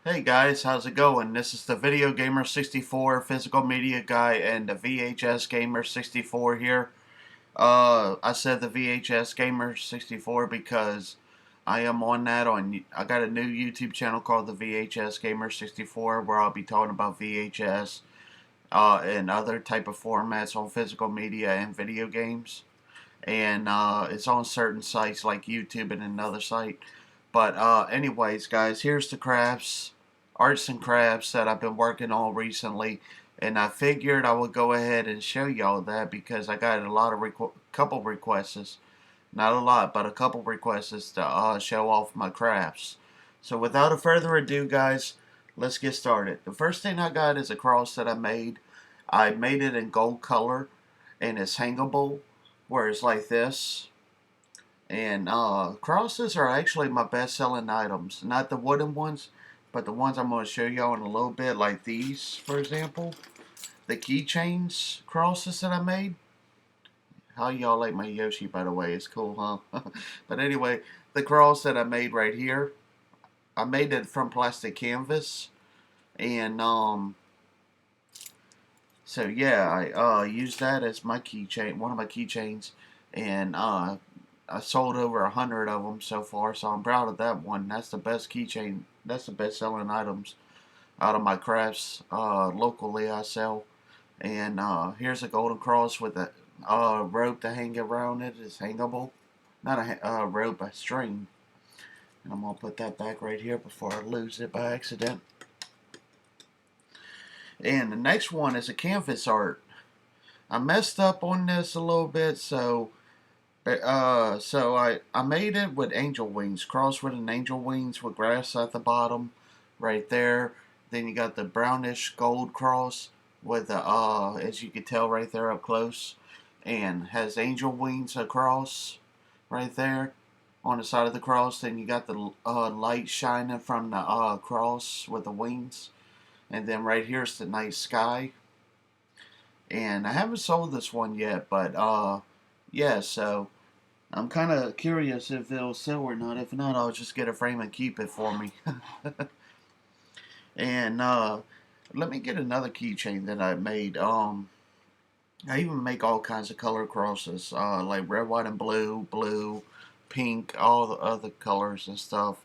Hey guys, how's it going? This is the Video Gamer 64 physical media guy and the VHS Gamer 64 here. I said the VHS Gamer 64 because I am on that I got a new YouTube channel called the VHS Gamer 64 where I'll be talking about VHS and other type of formats on physical media and video games. And it's on certain sites like YouTube and another site. But anyways, guys, here's the crafts, arts and crafts that I've been working on recently, and I figured I would go ahead and show y'all that because I got a lot of couple requests, not a lot, but a couple requests to show off my crafts. So without a further ado, guys, let's get started. The first thing I got is a cross that I made. I made it in gold color, and it's hangable, where it's like this. And crosses are actually my best-selling items. Not the wooden ones, but the ones I'm going to show y'all in a little bit, like these, for example. The keychains crosses that I made. How y'all like my Yoshi, by the way? It's cool, huh? But anyway, the cross that I made right here, I made it from plastic canvas. And, so yeah, I used that as my keychain, one of my keychains. And, I sold over 100 of them so far, so I'm proud of that one. That's the best keychain. That's the best selling items out of my crafts locally I sell. And here's a golden cross with a rope to hang around it. It's hangable. Not a rope, a string. And I'm going to put that back right here before I lose it by accident. And the next one is a canvas art. I messed up on this a little bit, so I made it with angel wings, crossed with an angel wings with grass at the bottom, right there. Then you got the brownish gold cross with the as you can tell right there up close, and has angel wings across, right there, on the side of the cross. Then you got the light shining from the cross with the wings, and then right here's the night sky. And I haven't sold this one yet, but yeah, so. I'm kind of curious if it'll sell or not. If not, I'll just get a frame and keep it for me. And let me get another keychain that I made. I even make all kinds of color crosses, like red, white, and blue, blue, pink, all the other colors and stuff.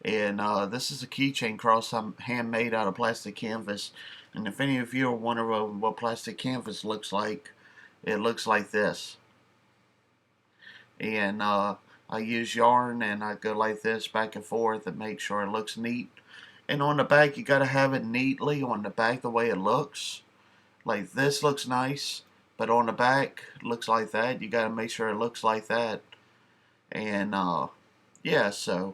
And this is a keychain cross I'm handmade out of plastic canvas. And if any of you are wondering what plastic canvas looks like, it looks like this. And I use yarn and I go like this back and forth and make sure it looks neat. And on the back, you gotta have it neatly on the back the way it looks. Like this looks nice, but on the back it looks like that. You gotta make sure it looks like that. And yeah, so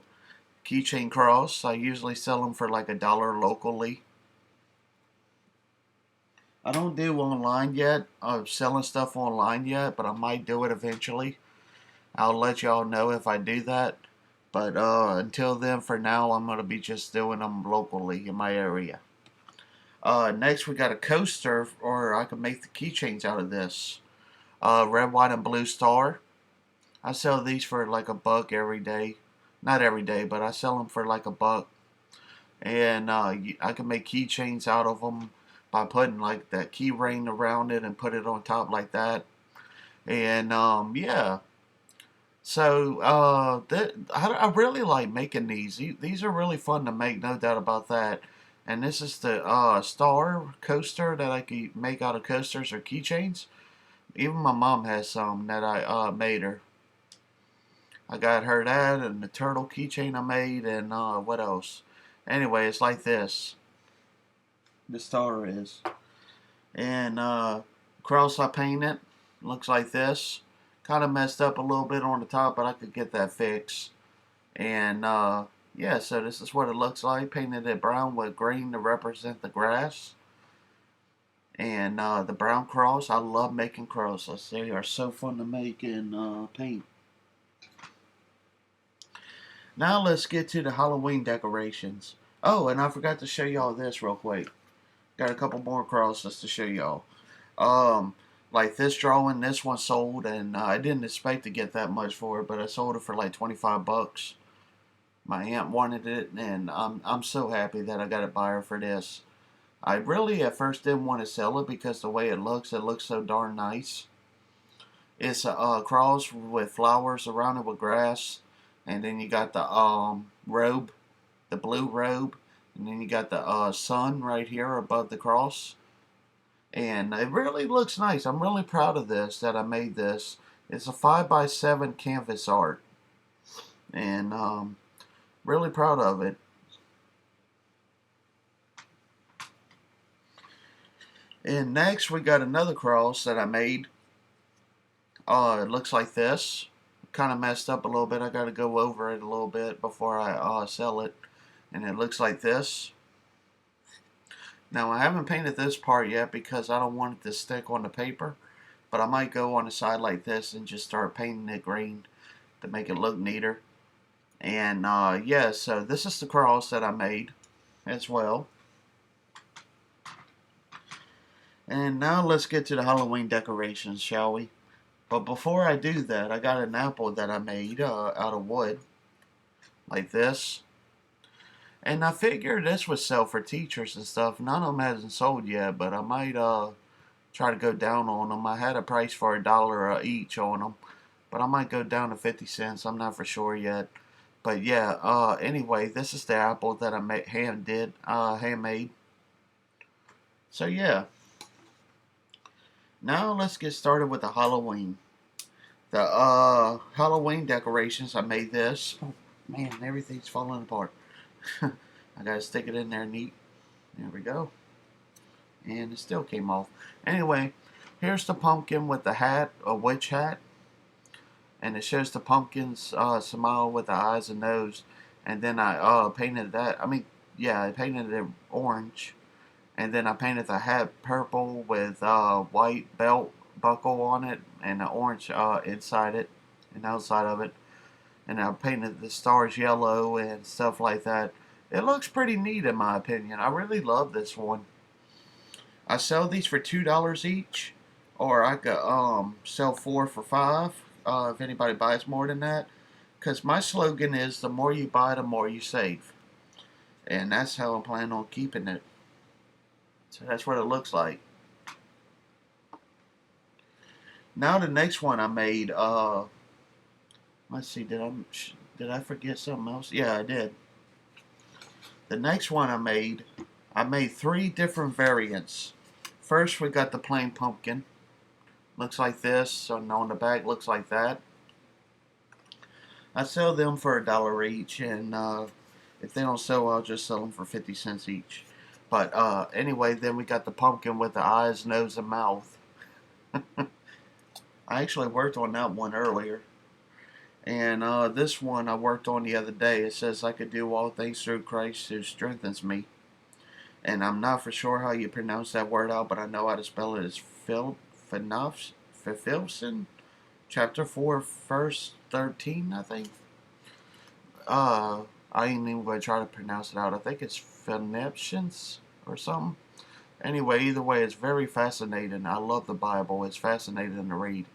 keychain cross. I usually sell them for like $1 locally. I don't do online yet. I'm selling stuff online yet, but I might do it eventually. I'll let y'all know if I do that. But until then, for now, I'm going to be just doing them locally in my area. Next, we got a coaster, or I can make the keychains out of this. Red, white, and blue star. I sell these for like $1 every day. Not every day, but I sell them for like $1. And I can make keychains out of them by putting like that key ring around it and put it on top like that. And yeah. So I really like making these. These are really fun to make, no doubt about that. And this is the star coaster that I can make out of coasters or keychains. Even my mom has some that I made her. I got her that and the turtle keychain I made and what else? Anyway, it's like this. The star is. And cross I painted. Looks like this. Kind of messed up a little bit on the top, but I could get that fixed. And yeah, so this is what it looks like. Painted it brown with green to represent the grass. And the brown cross. I love making crosses. They are so fun to make and paint. Now let's get to the Halloween decorations. Oh, and I forgot to show y'all this real quick. Got a couple more crosses to show y'all. Um, like this drawing, this one sold, and I didn't expect to get that much for it, but I sold it for like $25. My aunt wanted it, and I'm so happy that I got a buyer for this. I really at first didn't want to sell it because the way it looks so darn nice. It's a cross with flowers around it with grass, and then you got the robe, the blue robe, and then you got the sun right here above the cross, and it really looks nice. I'm really proud of this that I made this. It's a 5x7 canvas art, and really proud of it. And next we got another cross that I made. It looks like this. Kind of messed up a little bit. I got to go over it a little bit before I sell it. And it looks like this. Now I haven't painted this part yet because I don't want it to stick on the paper. But I might go on the side like this and just start painting it green to make it look neater. And yeah, so this is the cross that I made as well. And now let's get to the Halloween decorations, shall we? But before I do that, I got an apple that I made out of wood, like this. And I figured this would sell for teachers and stuff. None of them hasn't sold yet, but I might try to go down on them. I had a price for $1 each on them, but I might go down to 50 cents. I'm not for sure yet. But yeah, anyway, this is the apple that I handmade. So yeah. Now let's get started with the Halloween. The Halloween decorations, I made this. Oh man, everything's falling apart. I gotta stick it in there neat. There we go. And it still came off. Anyway, here's the pumpkin with the hat, a witch hat. And it shows the pumpkin's smile with the eyes and nose. And then I painted that. I painted it orange. And then I painted the hat purple with white belt buckle on it and the orange inside it and outside of it. And I painted the stars yellow and stuff like that. It looks pretty neat in my opinion. I really love this one. I sell these for $2 each, or I could sell 4 for $5 if anybody buys more than that. Because my slogan is the more you buy, the more you save. And that's how I plan on keeping it. So that's what it looks like. Now the next one I made, let's see, did I forget something else? Yeah, I did. The next one I made 3 different variants. First we got the plain pumpkin. Looks like this, and on the back looks like that. I sell them for $1 each, and if they don't sell, I'll just sell them for 50 cents each. But anyway, then we got the pumpkin with the eyes, nose, and mouth. I actually worked on that one earlier. And this one I worked on the other day. It says I could do all things through Christ who strengthens me. And I'm not for sure how you pronounce that word out, but I know how to spell it as Philipson, chapter 4, verse 13, I think. I ain't even going to try to pronounce it out. I think it's Philippians or something. Anyway, either way, it's very fascinating. I love the Bible. It's fascinating to read.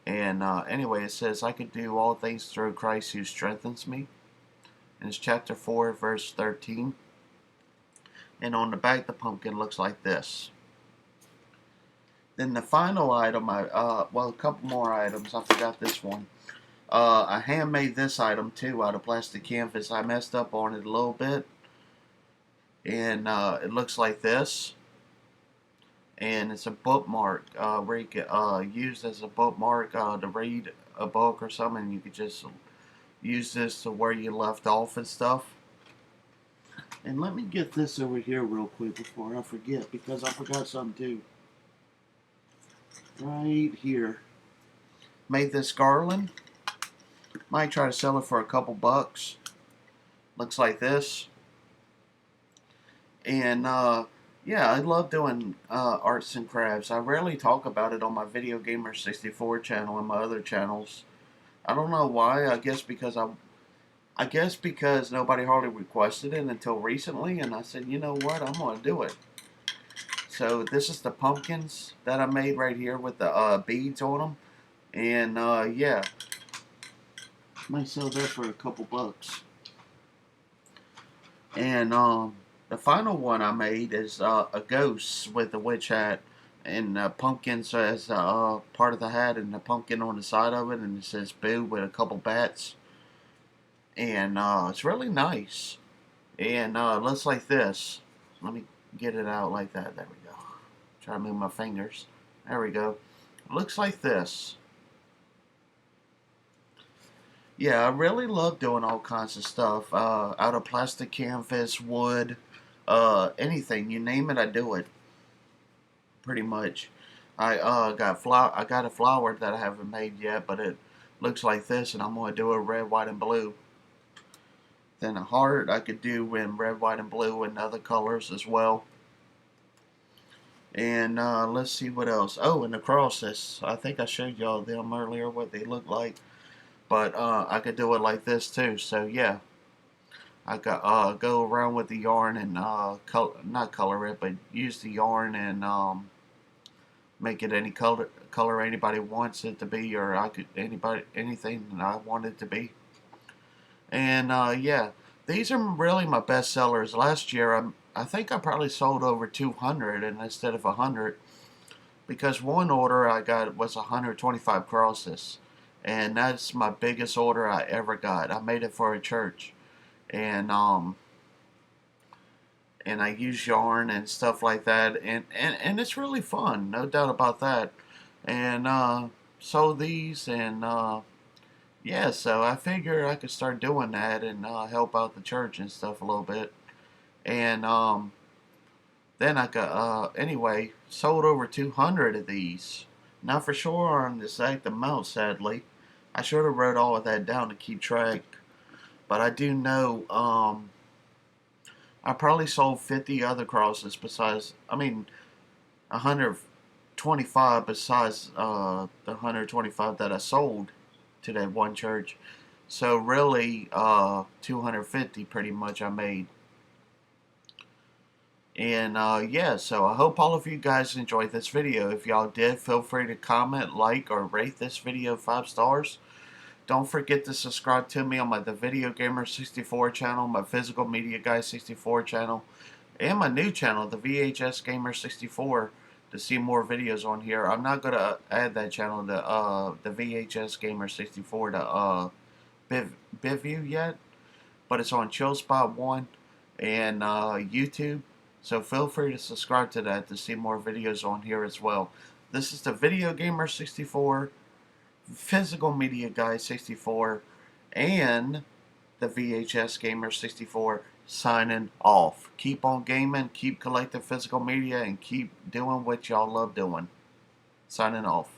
And anyway, it says, I can do all things through Christ who strengthens me. And it's chapter 4, verse 13. And on the back, the pumpkin looks like this. Then the final item, a couple more items. I forgot this one. I handmade this item too out of plastic canvas. I messed up on it a little bit. And it looks like this. And it's a bookmark where you can use as a bookmark to read a book or something. You could just use this to where you left off and stuff. And let me get this over here real quick before I forget, because I forgot something too. Right here. Made this garland. Might try to sell it for a couple bucks. Looks like this. And yeah, I love doing arts and crafts. I rarely talk about it on my Video Gamer 64 channel and my other channels. I don't know why. I guess because nobody hardly requested it until recently, and I said, you know what, I'm gonna do it. So this is the pumpkins that I made right here with the beads on them, and yeah, might sell that for a couple bucks. And the final one I made is a ghost with a witch hat, and pumpkins as part of the hat, and the pumpkin on the side of it, and it says "Boo" with a couple bats, and it's really nice. And it looks like this. Let me get it out like that. There we go. Try to move my fingers. There we go. It looks like this. Yeah, I really love doing all kinds of stuff. Out of plastic canvas, wood, anything. You name it, I do it. Pretty much. I got a flower that I haven't made yet, but it looks like this, and I'm gonna do it red, white, and blue. Then a heart I could do in red, white, and blue, and other colors as well. And let's see what else. Oh, and the crosses. I think I showed y'all them earlier, what they look like. But I could do it like this too. So yeah, I got go around with the yarn and not color it, but use the yarn and make it any color anybody wants it to be, or I could anything that I want it to be. And yeah, these are really my best sellers. Last year, I think I probably sold over 200 and instead of 100, because one order I got was 125 crosses, and that's my biggest order I ever got. I made it for a church, and and I use yarn and stuff like that, and it's really fun, no doubt about that. And sold these, and yeah, so I figure I could start doing that and help out the church and stuff a little bit. And then I got anyway sold over 200 of these. Not for sure on the exact amount, sadly. I should have wrote all of that down to keep track, but I do know I probably sold 50 other crosses besides. I mean, 125 besides the 125 that I sold to that one church. So really, 250 pretty much I made. And yeah, so I hope all of you guys enjoyed this video. If y'all did, feel free to comment, like, or rate this video 5 stars. Don't forget to subscribe to me on the Video Gamer 64 channel, my Physical Media Guy 64 channel, and my new channel, the VHS Gamer 64, to see more videos on here. I'm not going to add that channel, the VHS Gamer 64, to BitView yet, but it's on ChillSpot 1 and YouTube. So feel free to subscribe to that to see more videos on here as well. This is the Video Gamer 64, Physical Media Guy 64, and the VHS Gamer 64 signing off. Keep on gaming, keep collecting physical media, and keep doing what y'all love doing. Signing off.